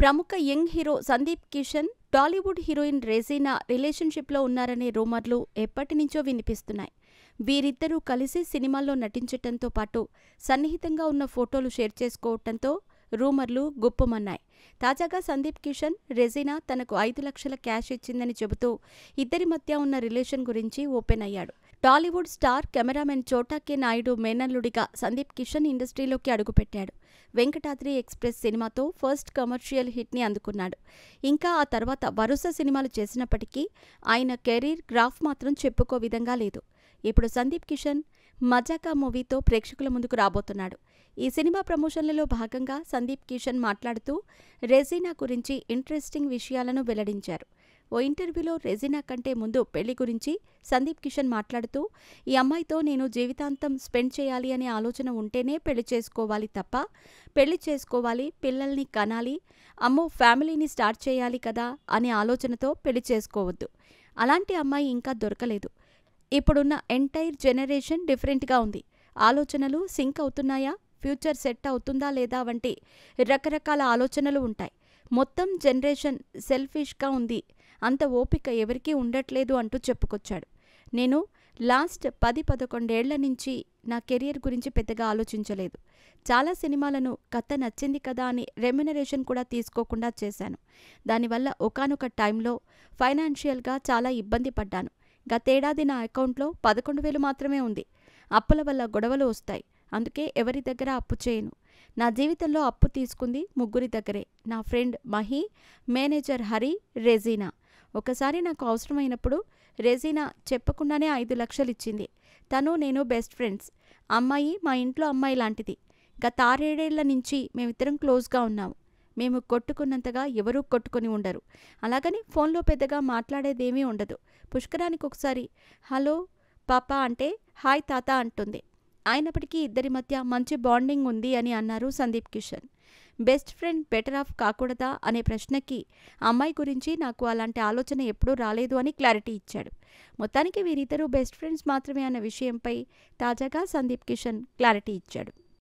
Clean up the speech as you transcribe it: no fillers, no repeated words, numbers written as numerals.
ప్రముఖ young hero Sandeep Kishan, Tollywood heroine Regina రిలేషన్షిప్లో ఉన్నారనే రూమర్లు ఎప్పటినుంచో వినిపిస్తున్నాయి. వీరిద్దరూ కలిసి సినిమాల్లో నటించటంతో పాటు సన్నిహితంగా ఉన్న ఫోటోలు షేర్ చేసుకోవటంతో రూమర్లు గుప్పుమన్నాయి. తాజాగా సందీప్ కిషన్, రెజీనా తనకు 5 లక్షల క్యాష్ ఇచ్చిందని చెబుతూ ఇద్దరి మధ్య ఉన్న రిలేషన్ గురించి ఓపెన్ అయ్యాడు. టాలీవుడ్ స్టార్ కెమెరామెన్ చోటా కే నాయుడు మేనల్లుడిగా సందీప్ కిషన్ ఇండస్ట్రీలోకి అడుగుపెట్టాడు. వెంకటాద్రి ఎక్స్ప్రెస్ సినిమాతో ఫస్ట్ కమర్షియల్ హిట్ని అందుకున్నాడు. ఇంకా ఆ తర్వాత వరుస సినిమాలు చేసినప్పటికీ ఆయన కెరీర్ గ్రాఫ్ మాత్రం చెప్పుకో విధంగా లేదు. ఇప్పుడు సందీప్ కిషన్ మజాకా మూవీతో ప్రేక్షకుల ముందుకు రాబోతున్నాడు. ఈ సినిమా ప్రమోషన్లలో భాగంగా సందీప్ కిషన్ మాట్లాడుతూ రెజీనా గురించి ఇంట్రెస్టింగ్ విషయాలను వెల్లడించారు. ఓ ఇంటర్వ్యూలో రెజీనా కంటే ముందు పెళ్లి గురించి సందీప్ కిషన్ మాట్లాడుతూ, ఈ అమ్మాయితో నేను జీవితాంతం స్పెండ్ చేయాలి అనే ఆలోచన ఉంటేనే పెళ్లి చేసుకోవాలి తప్ప, పెళ్లి చేసుకోవాలి, పిల్లల్ని కనాలి, అమ్మో ఫ్యామిలీని స్టార్ట్ చేయాలి కదా అనే ఆలోచనతో పెళ్లి చేసుకోవద్దు. అలాంటి అమ్మాయి ఇంకా దొరకలేదు. ఇప్పుడున్న ఎంటైర్ జనరేషన్ డిఫరెంట్గా ఉంది. ఆలోచనలు సింక్ అవుతున్నాయా, ఫ్యూచర్ సెట్ అవుతుందా లేదా వంటి రకరకాల ఆలోచనలు ఉంటాయి. మొత్తం జనరేషన్ సెల్ఫిష్గా ఉంది, అంత ఓపిక ఎవరికీ ఉండట్లేదు అంటూ చెప్పుకొచ్చాడు. నేను లాస్ట్ 10-11 ఏళ్ల నుంచి నా కెరియర్ గురించి పెద్దగా ఆలోచించలేదు. చాలా సినిమాలను కథ నచ్చింది కదా అని రెమ్యునరేషన్ కూడా తీసుకోకుండా చేశాను. దానివల్ల ఒకానొక టైంలో ఫైనాన్షియల్గా చాలా ఇబ్బంది పడ్డాను. గతేడాది నా అకౌంట్లో 11,000 మాత్రమే ఉంది. అప్పుల వల్ల గొడవలు వస్తాయి. అందుకే ఎవరి దగ్గర అప్పు చేయను. నా జీవితంలో అప్పు తీసుకుంది 3 దగ్గరే. నా ఫ్రెండ్ మహి, మేనేజర్ హరి, రెజీనా. ఒకసారి నాకు అవసరమైనప్పుడు రెజీనా చెప్పకుండానే 5 లక్షలు ఇచ్చింది. తను నేను బెస్ట్ ఫ్రెండ్స్. అమ్మాయి మా ఇంట్లో అమ్మాయి లాంటిది. గత 6-7 ఏళ్ల నుంచి మేమిద్దరం క్లోజ్గా ఉన్నాము. మేము కొట్టుకున్నంతగా ఎవరూ కొట్టుకొని ఉండరు. అలాగని ఫోన్లో పెద్దగా మాట్లాడేదేమీ ఉండదు. పుష్కరానికి ఒకసారి హలో పాపా అంటే హాయ్ తాత అంటుంది. అయినప్పటికీ ఇద్దరి మధ్య మంచి బాండింగ్ ఉంది అని అన్నారు Sundeep Kishan. Best friend better off కాకూడదా అనే ప్రశ్నకి అమ్మాయి గురించి నాకు అలాంటి ఆలోచన ఎప్పుడూ రాలేదు అని క్లారిటీ ఇచ్చాడు. మొత్తానికి వీరిద్దరూ బెస్ట్ ఫ్రెండ్స్ మాత్రమే అన్న విషయంపై తాజాగా సందీప్ కిషన్ క్లారిటీ ఇచ్చాడు.